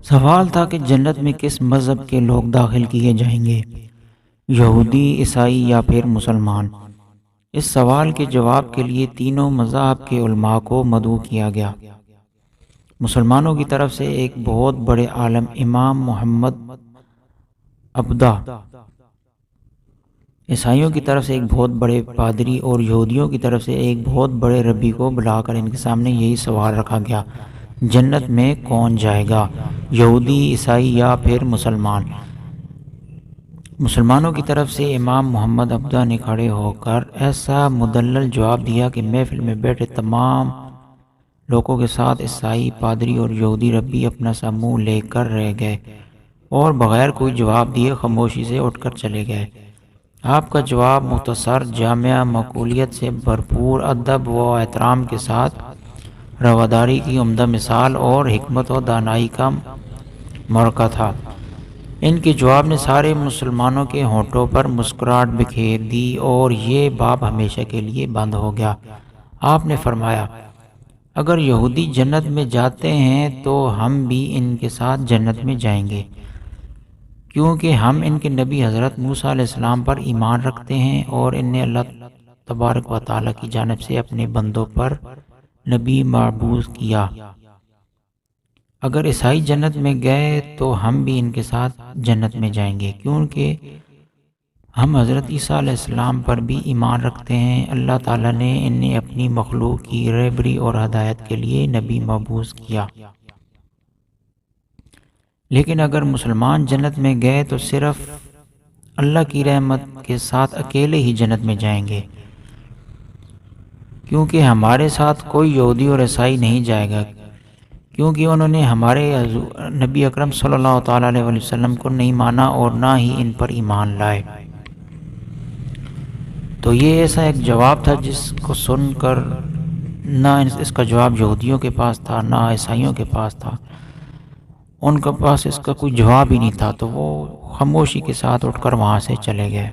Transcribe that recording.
سوال تھا کہ جنت میں کس مذہب کے لوگ داخل کیے جائیں گے، یہودی، عیسائی یا پھر مسلمان؟ اس سوال کے جواب کے لیے تینوں مذاہب کے علماء کو مدعو کیا گیا۔ مسلمانوں کی طرف سے ایک بہت بڑے عالم امام محمد عبدہ، عیسائیوں کی طرف سے ایک بہت بڑے پادری اور یہودیوں کی طرف سے ایک بہت بڑے ربی کو بلا کر ان کے سامنے یہی سوال رکھا گیا، جنت میں کون جائے گا، یہودی، عیسائی یا پھر مسلمان؟ مسلمانوں کی طرف سے امام محمد عبدہ نے کھڑے ہو کر ایسا مدلل جواب دیا کہ محفل میں بیٹھے تمام لوگوں کے ساتھ عیسائی پادری اور یہودی ربی اپنا سا منہ لے کر رہ گئے اور بغیر کوئی جواب دیے خاموشی سے اٹھ کر چلے گئے۔ آپ کا جواب مختصر، جامع، معقولیت سے بھرپور، ادب و احترام کے ساتھ رواداری کی عمدہ مثال اور حکمت و دانائی کا مرقع تھا۔ ان کے جواب نے سارے مسلمانوں کے ہونٹوں پر مسکراہٹ بکھیر دی اور یہ باب ہمیشہ کے لیے بند ہو گیا۔ آپ نے فرمایا، اگر یہودی جنت میں جاتے ہیں تو ہم بھی ان کے ساتھ جنت میں جائیں گے، کیونکہ ہم ان کے نبی حضرت موسیٰ علیہ السلام پر ایمان رکھتے ہیں اور انہیں اللہ تبارک و تعالیٰ کی جانب سے اپنے بندوں پر نبی مبعوث کیا۔ اگر عیسائی جنت میں گئے تو ہم بھی ان کے ساتھ جنت میں جائیں گے، کیونکہ ہم حضرت عیسیٰ علیہ السلام پر بھی ایمان رکھتے ہیں۔ اللہ تعالیٰ نے انہیں اپنی مخلوق کی رہبری اور ہدایت کے لیے نبی مبعوث کیا۔ لیکن اگر مسلمان جنت میں گئے تو صرف اللہ کی رحمت کے ساتھ اکیلے ہی جنت میں جائیں گے، کیونکہ ہمارے ساتھ کوئی یہودی اور عیسائی نہیں جائے گا، کیونکہ انہوں نے ہمارے نبی اکرم صلی اللہ تعالیٰ علیہ وسلم کو نہیں مانا اور نہ ہی ان پر ایمان لائے۔ تو یہ ایسا ایک جواب تھا جس کو سن کر نہ اس کا جواب یہودیوں کے پاس تھا نہ عیسائیوں کے پاس تھا، ان کے پاس اس کا کوئی جواب ہی نہیں تھا، تو وہ خاموشی کے ساتھ اٹھ کر وہاں سے چلے گئے۔